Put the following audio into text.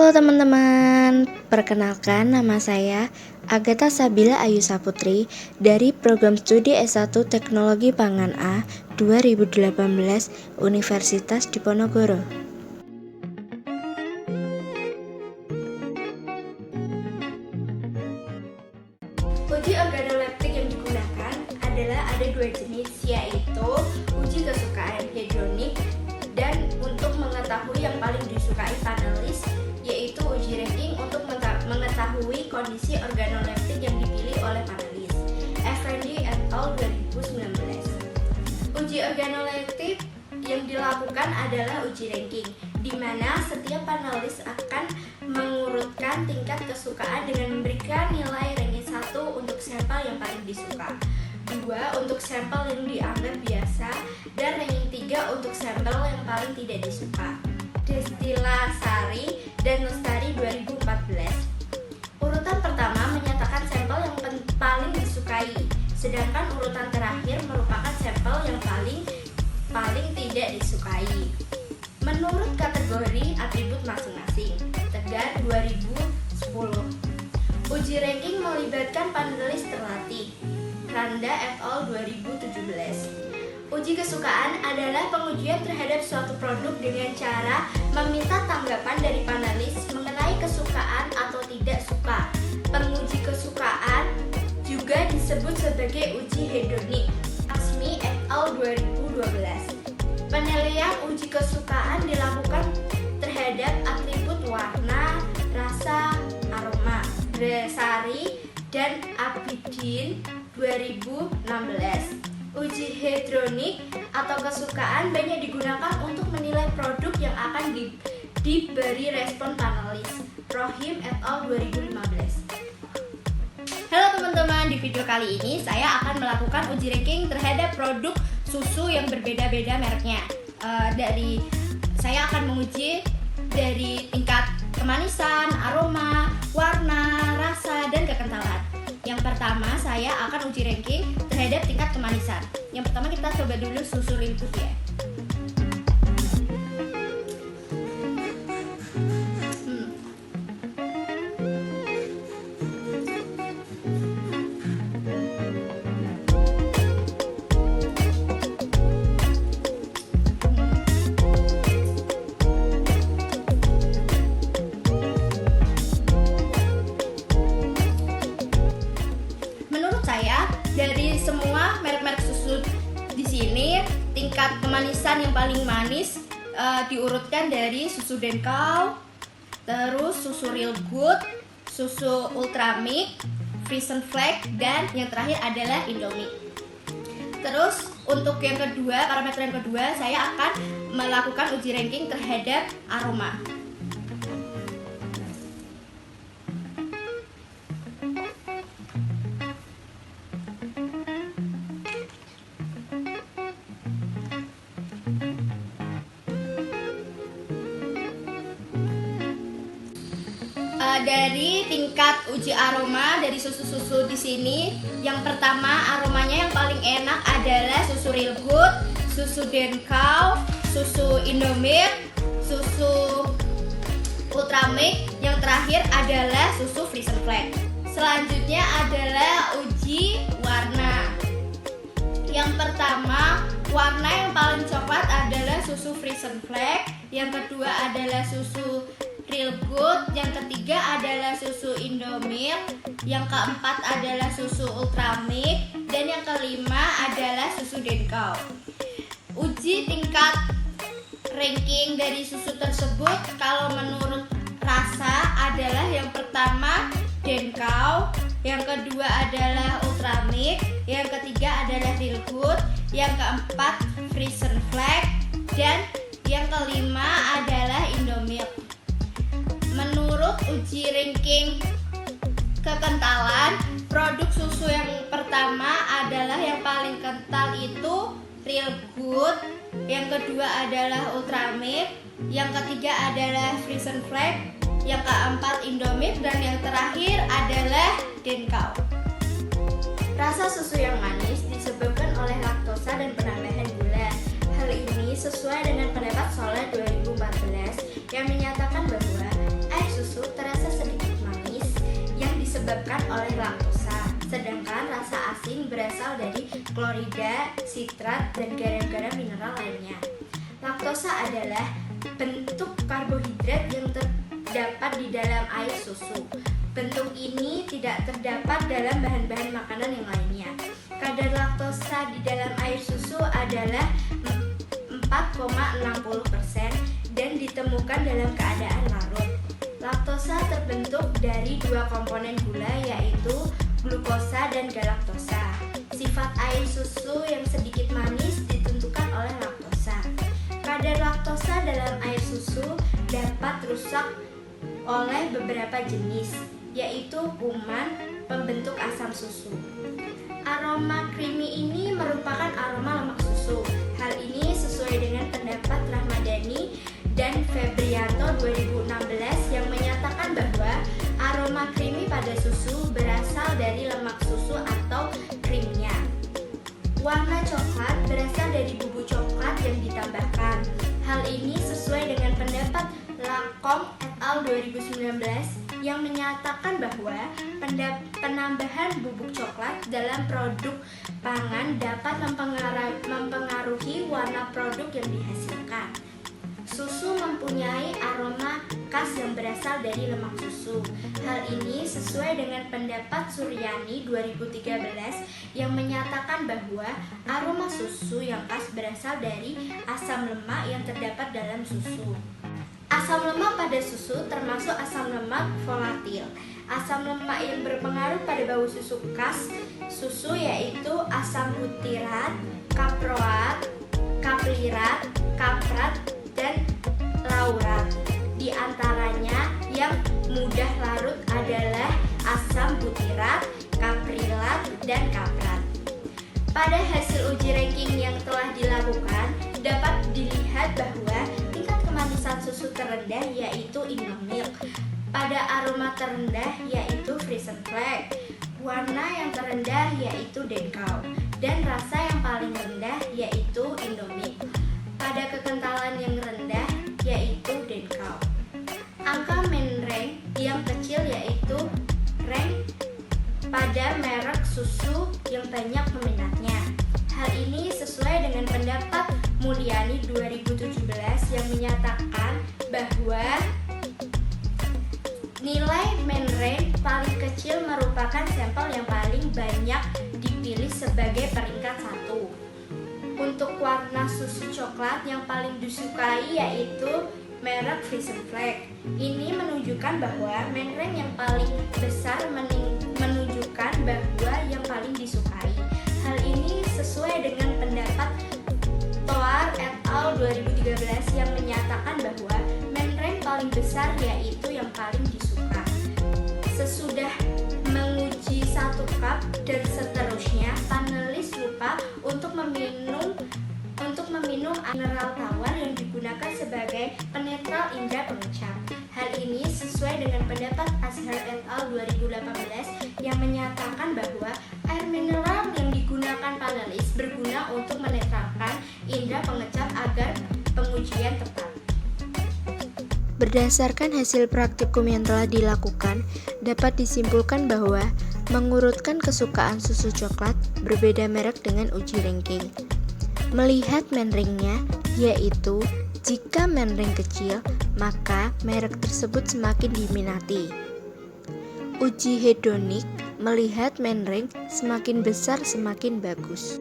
Halo teman-teman, perkenalkan nama saya Agatha Sabila Ayu Saputri dari Program Studi S1 Teknologi Pangan A 2018 Universitas Diponegoro. Uji organoleptik yang digunakan adalah ada dua jenis, yaitu uji kesukaan hedronik dan untuk mengetahui yang paling disukai panelis, yaitu uji ranking untuk mengetahui kondisi organoleptik yang dipilih oleh panelis. Effendi et al. 2019. Uji organoleptik yang dilakukan adalah uji ranking, di mana setiap panelis akan mengurutkan tingkat kesukaan dengan memberikan nilai ranking 1 untuk sampel yang paling disuka, 2 untuk sampel yang dianggap biasa, dan ranking 3 untuk sampel yang paling tidak disuka. Destila Sari dan Lestari 2014. Urutan pertama menyatakan sampel yang paling disukai, sedangkan urutan terakhir merupakan sampel yang paling tidak disukai. Menurut kategori atribut masing-masing, Tegar 2010. Uji ranking melibatkan panelis terlatih, Randa et al. 2017. Uji kesukaan adalah pengujian terhadap suatu produk dengan cara meminta tanggapan dari panelis mengenai kesukaan atau tidak suka. Penguji kesukaan juga disebut sebagai uji hedonik, Aksmi et al. 2012. Penilaian uji kesukaan dilakukan terhadap atribut warna, rasa, aroma. Sari dan Abidin 2016. Uji hedronik atau kesukaan banyak digunakan untuk menilai produk yang akan diberi respon panelis. Rohim et al. 2015. Halo teman-teman, di video kali ini saya akan melakukan uji ranking terhadap produk susu yang berbeda-beda mereknya. Saya akan menguji dari tingkat kemanisan, aroma, warna, rasa, dan kekentalan. Yang pertama, saya akan uji ranking terhadap tingkat kemanisan. Yang pertama kita coba dulu susu real good ya. Dari semua merek-merek susu di sini, tingkat kemanisan yang paling manis diurutkan dari susu Denkau, terus susu Real Good, susu Ultramilk, Frisian Flake, dan yang terakhir adalah Indomie. Terus untuk yang kedua, parameter yang kedua, saya akan melakukan uji ranking terhadap aroma. Dari tingkat uji aroma dari susu-susu di sini, yang pertama aromanya yang paling enak adalah susu Real Good, susu Denkau, susu Indomilk, susu Ultramilk, yang terakhir adalah susu Frisian Flake. Selanjutnya adalah uji warna. Yang pertama, warna yang paling coklat adalah susu Frisian Flake, yang kedua adalah susu Real Good, yang ketiga adalah susu Indomilk, yang keempat adalah susu Ultramilk, dan yang kelima adalah susu Denkau. Uji tingkat ranking dari susu tersebut kalau menurut rasa adalah yang pertama Denkau, yang kedua adalah Ultramilk, yang ketiga adalah Real Good, yang keempat Frisian Flake, dan yang kelima adalah Indomilk. Menurut uji ranking kekentalan, produk susu yang pertama adalah yang paling kental itu Real Good, yang kedua adalah Ultramilk, yang ketiga adalah Frisian Flake, yang keempat Indomilk, dan yang terakhir adalah Denkau. Rasa susu yang manis disebabkan oleh laktosa dan penambahan gula. Hal ini sesuai dengan pendapat Soler 2014 yang menyatakan bahwa air susu disebabkan oleh laktosa, sedangkan rasa asin berasal dari klorida, sitrat, dan garam-garam mineral lainnya. Laktosa adalah bentuk karbohidrat yang terdapat di dalam air susu. Bentuk ini tidak terdapat dalam bahan-bahan makanan yang lainnya. Kadar laktosa di dalam air susu adalah 4,60% dan ditemukan dalam keadaan larut. Laktosa terbentuk dari dua komponen gula, yaitu glukosa dan galaktosa. Sifat air susu yang sedikit manis ditentukan oleh laktosa. Kadar laktosa dalam air susu dapat rusak oleh beberapa jenis, yaitu kuman pembentuk asam susu. Aroma creamy ini merupakan aroma lemak susu. Hal ini sesuai dengan pendapat Rahmadani dan Febrianto 2016 yang menyatakan bahwa aroma creamy pada susu berasal dari lemak susu atau krimnya. Warna coklat berasal dari bubuk coklat yang ditambahkan. Hal ini sesuai dengan pendapat Lacombe et al. 2019 yang menyatakan bahwa penambahan bubuk coklat dalam produk pangan dapat mempengaruhi warna produk yang dihasilkan. Susu mempunyai aroma khas yang berasal dari lemak susu. Hal ini sesuai dengan pendapat Suryani 2013 yang menyatakan bahwa aroma susu yang khas berasal dari asam lemak yang terdapat dalam susu. Asam lemak pada susu termasuk asam lemak volatil. Asam lemak yang berpengaruh pada bau susu khas susu yaitu asam butirat, kaproat, kaplirat, kaprat, dan laurat. Di antaranya yang mudah larut adalah asam butirat, kaprilat, dan kaprat. Pada hasil uji ranking yang telah dilakukan, dapat dilihat bahwa tingkat kemanisan susu terendah yaitu Indomilk, pada aroma terendah yaitu Frisian Flag, warna yang terendah yaitu Denkau, dan rasa yang paling rendah yaitu Indomilk. Pada kekentalan yang rendah yaitu Denkau. Angka main rank yang kecil yaitu rank pada merek susu yang banyak peminatnya. Hal ini sesuai dengan pendapat Mulyani 2017 yang menyatakan bahwa nilai main rank paling kecil merupakan sampel yang paling banyak dipilih sebagai peringkat 1. Untuk warna susu coklat yang paling disukai yaitu merek Frisian Flag. Ini menunjukkan bahwa main rank yang paling besar menunjukkan bahwa yang paling disukai. Hal ini sesuai dengan pendapat Toar et al. 2013 yang menyatakan bahwa main rank paling besar yaitu yang paling disuka. Sesudah menguji satu cup dan seterusnya, panelis lupa untuk meminum mineral tawar yang digunakan sebagai penetral indera pengecap. Hal ini sesuai dengan pendapat Azhar et al. 2018 yang menyatakan bahwa air mineral yang digunakan panelis berguna untuk menetralkan indera pengecap agar pengujian tepat. Berdasarkan hasil praktikum yang telah dilakukan, dapat disimpulkan bahwa mengurutkan kesukaan susu coklat berbeda merek dengan uji ranking. Melihat menringnya, yaitu jika menring kecil, maka merek tersebut semakin diminati. Uji hedonik melihat menring semakin besar semakin bagus.